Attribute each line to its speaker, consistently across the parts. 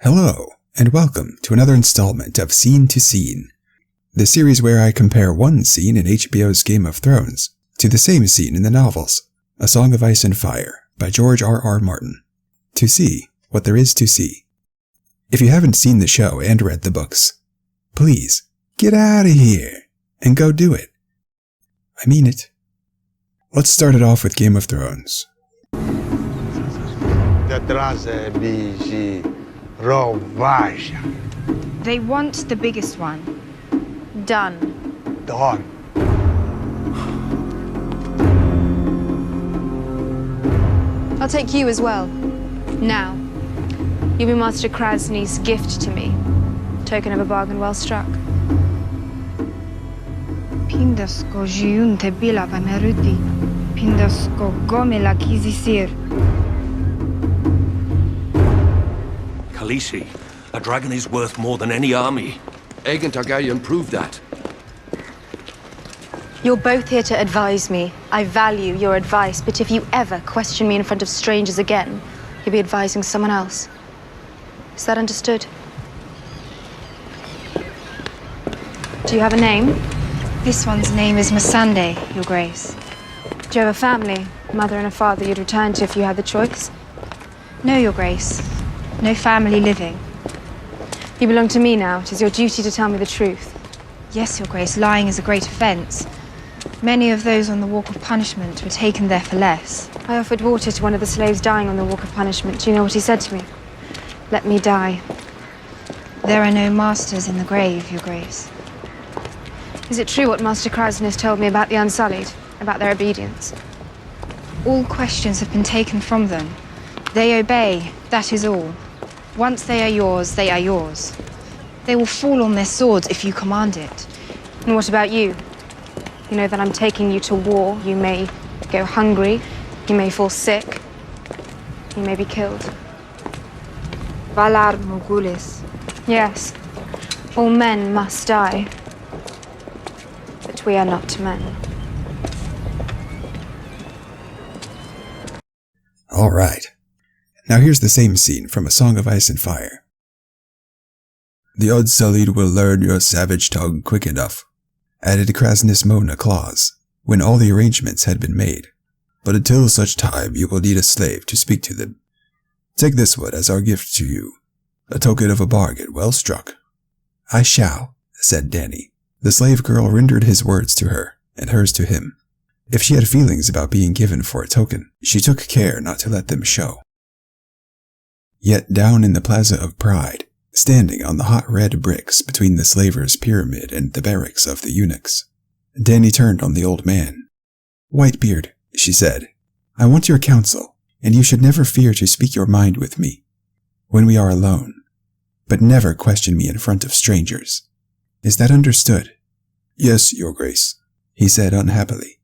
Speaker 1: Hello, and welcome to another installment of Scene to Scene, the series where I compare one scene in HBO's Game of Thrones to the same scene in the novels, A Song of Ice and Fire by George R.R. Martin, to see what there is to see. If you haven't seen the show and read the books, please get out of here and go do it. I mean it. Let's start it off with Game of Thrones.
Speaker 2: They want the biggest one. Done.
Speaker 3: I'll take you as well. Now, you'll be Master Krasny's gift to me. Token of a bargain well struck.
Speaker 2: Pindasko jiunte bila vameruti. Pindasko gome la kizisir.
Speaker 4: Khaleesi, a dragon is worth more than any army.
Speaker 5: Aegon Targaryen proved that.
Speaker 3: You're both here to advise me. I value your advice, but if you ever question me in front of strangers again, you'll be advising someone else. Is that understood? Do you have a name?
Speaker 2: This one's name is Missandei, Your Grace.
Speaker 3: Do you have a family, mother and a father you'd return to if you had the choice?
Speaker 2: No, Your Grace. No family living.
Speaker 3: You belong to me now. It is your duty to tell me the truth.
Speaker 2: Yes, Your Grace, lying is a great offense. Many of those on the Walk of Punishment were taken there for less.
Speaker 3: I offered water to one of the slaves dying on the Walk of Punishment. Do you know what he said to me? Let me die.
Speaker 2: There are no masters in the grave, Your Grace.
Speaker 3: Is it true what Master Krasny has told me about the Unsullied? About their obedience?
Speaker 2: All questions have been taken from them. They obey, that is all. Once they are yours, they are yours. They will fall on their swords if you command it.
Speaker 3: And what about you? You know that I'm taking you to war. You may go hungry. You may fall sick. You may be killed.
Speaker 2: Valar Morghulis.
Speaker 3: Yes, all men must die. But we are not men.
Speaker 1: All right. Now here's the same scene from A Song of Ice and Fire. The Unsullied will learn your savage tongue quick enough, added Krasnys Mona Claus, when all the arrangements had been made. But until such time you will need a slave to speak to them. Take this one as our gift to you, a token of a bargain well struck. I shall, said Dany. The slave girl rendered his words to her, and hers to him. If she had feelings about being given for a token, she took care not to let them show. Yet down in the Plaza of Pride, standing on the hot red bricks between the slavers' pyramid and the barracks of the eunuchs, Dany turned on the old man. Whitebeard, she said, I want your counsel, and you should never fear to speak your mind with me, when we are alone, but never question me in front of strangers. Is that understood? Yes, Your Grace, he said unhappily.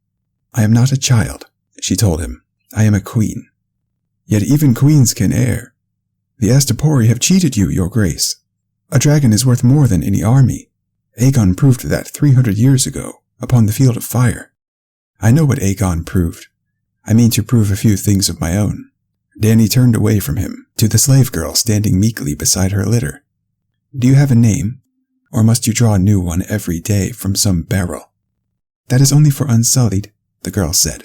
Speaker 1: I am not a child, she told him. I am a queen. Yet even queens can err. The Astapori have cheated you, Your Grace. A dragon is worth more than any army. Aegon proved that 300 years ago, upon the field of fire. I know what Aegon proved. I mean to prove a few things of my own. Dany turned away from him, to the slave girl standing meekly beside her litter. Do you have a name? Or must you draw a new one every day from some barrel? That is only for Unsullied, the girl said.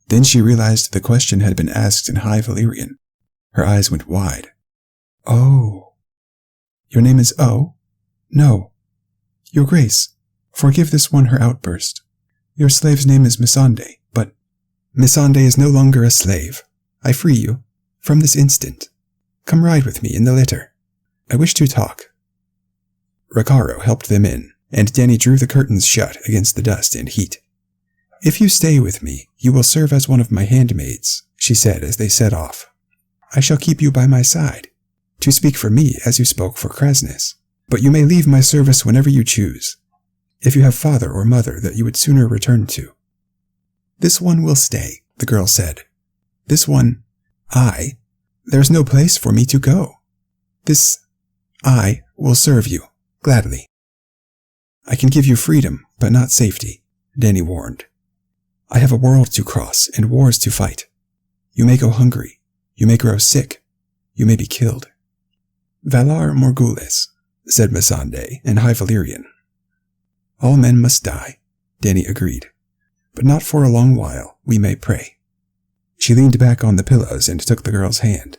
Speaker 1: Then she realized the question had been asked in High Valyrian. Her eyes went wide. Oh. Your name is O? No. Your Grace, forgive this one her outburst. Your slave's name is Missandei, but Missandei is no longer a slave. I free you, from this instant. Come ride with me in the litter. I wish to talk. Rakharo helped them in, and Dany drew the curtains shut against the dust and heat. If you stay with me, you will serve as one of my handmaids, she said as they set off. I shall keep you by my side, to speak for me as you spoke for Krasnys, but you may leave my service whenever you choose, if you have father or mother that you would sooner return to. This one will stay, the girl said. This one, there's no place for me to go. I will serve you, gladly. I can give you freedom, but not safety, Dany warned. I have a world to cross and wars to fight. You may go hungry. You may grow sick. You may be killed. Valar Morghulis, said Missandei in High Valyrian. All men must die, Dany agreed. But not for a long while, we may pray. She leaned back on the pillows and took the girl's hand.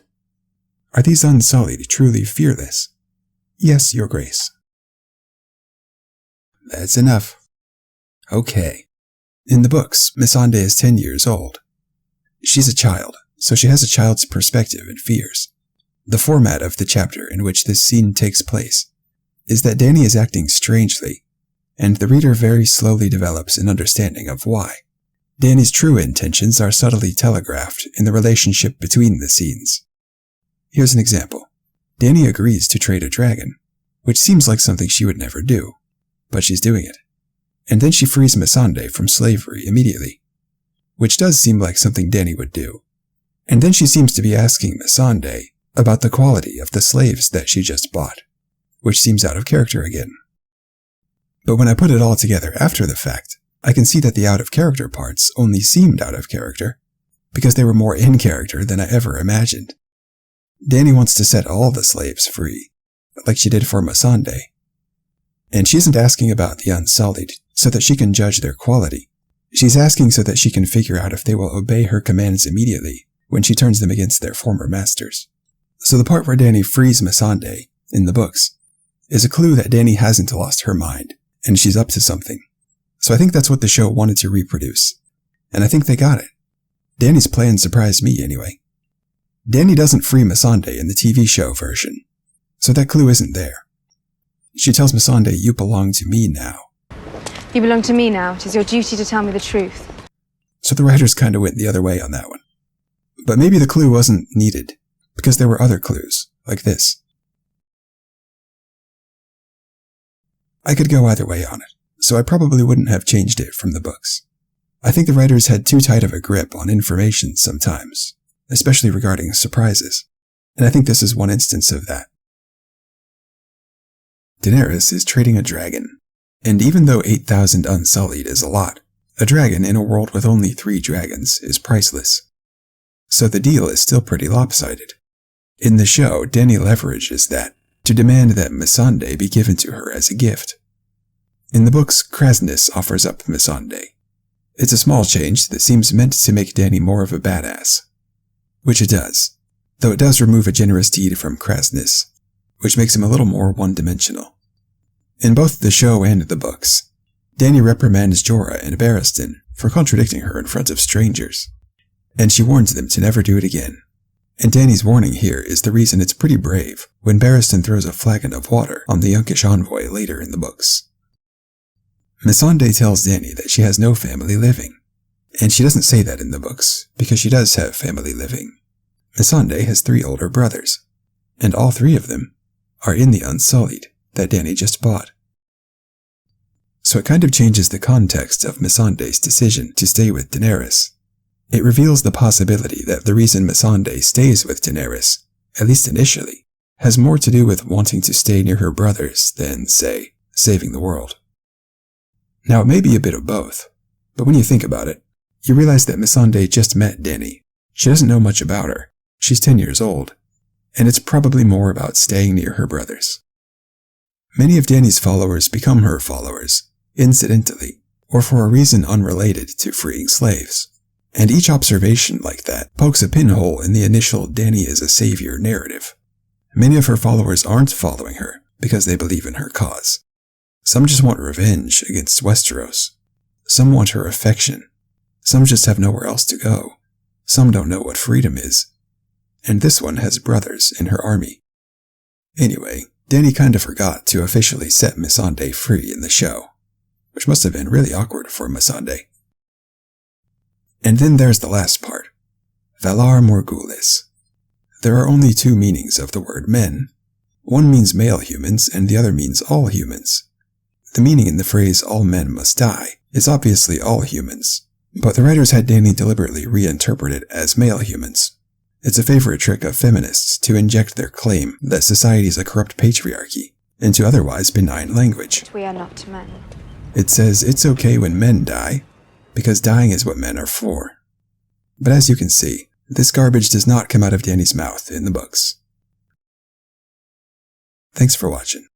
Speaker 1: Are these Unsullied truly fearless? Yes, Your Grace. That's enough. Okay. In the books, Missandei is 10 years old. She's a child, so she has a child's perspective and fears. The format of the chapter in which this scene takes place is that Dany is acting strangely, and the reader very slowly develops an understanding of why. Dany's true intentions are subtly telegraphed in the relationship between the scenes. Here's an example. Dany agrees to trade a dragon, which seems like something she would never do, but she's doing it. And then she frees Missandei from slavery immediately, which does seem like something Dany would do. And then she seems to be asking Missandei about the quality of the slaves that she just bought, which seems out of character again. But when I put it all together after the fact, I can see that the out-of-character parts only seemed out of character because they were more in character than I ever imagined. Dany wants to set all the slaves free, like she did for Missandei. And she isn't asking about the Unsullied so that she can judge their quality. She's asking so that she can figure out if they will obey her commands immediately when she turns them against their former masters. So the part where Dany frees Missandei, in the books, is a clue that Dany hasn't lost her mind, and she's up to something. So I think that's what the show wanted to reproduce. And I think they got it. Dany's plan surprised me anyway. Dany doesn't free Missandei in the TV show version, so that clue isn't there. She tells Missandei, you belong to me now.
Speaker 3: You belong to me now. It is your duty to tell me the truth.
Speaker 1: So the writers kind of went the other way on that one. But maybe the clue wasn't needed, because there were other clues, like this. I could go either way on it, so I probably wouldn't have changed it from the books. I think the writers had too tight of a grip on information sometimes, especially regarding surprises, and I think this is one instance of that. Daenerys is trading a dragon, and even though 8,000 Unsullied is a lot, a dragon in a world with only 3 dragons is priceless. So the deal is still pretty lopsided. In the show, Dany leverages that to demand that Missandei be given to her as a gift. In the books, Kraznys offers up Missandei. It's a small change that seems meant to make Dany more of a badass. Which it does, though it does remove a generous deed from Kraznys, which makes him a little more one-dimensional. In both the show and the books, Dany reprimands Jorah and Barristan for contradicting her in front of strangers, and she warns them to never do it again. And Dany's warning here is the reason it's pretty brave when Barristan throws a flagon of water on the Yunkish envoy later in the books. Missandei tells Dany that she has no family living, and she doesn't say that in the books because she does have family living. Missandei has 3 older brothers, and all 3 of them are in the Unsullied that Dany just bought. So it kind of changes the context of Missandei's decision to stay with Daenerys. It reveals the possibility that the reason Missandei stays with Daenerys, at least initially, has more to do with wanting to stay near her brothers than, say, saving the world. Now it may be a bit of both, but when you think about it, you realize that Missandei just met Dany. She doesn't know much about her. She's 10 years old, and it's probably more about staying near her brothers. Many of Dany's followers become her followers, incidentally, or for a reason unrelated to freeing slaves. And each observation like that pokes a pinhole in the initial Dany is a savior narrative. Many of her followers aren't following her because they believe in her cause. Some just want revenge against Westeros. Some want her affection. Some just have nowhere else to go. Some don't know what freedom is. And this one has brothers in her army. Anyway, Dany kind of forgot to officially set Missandei free in the show, which must have been really awkward for Missandei. And then there's the last part. Valar Morghulis. There are only 2 meanings of the word men. One means male humans and the other means all humans. The meaning in the phrase all men must die is obviously all humans, but the writers had Dany deliberately reinterpret it as male humans. It's a favorite trick of feminists to inject their claim that society is a corrupt patriarchy into otherwise benign language.
Speaker 3: We are not men.
Speaker 1: It says it's okay when men die, because dying is what men are for. But as you can see, this garbage does not come out of Dany's mouth in the books. Thanks for watching.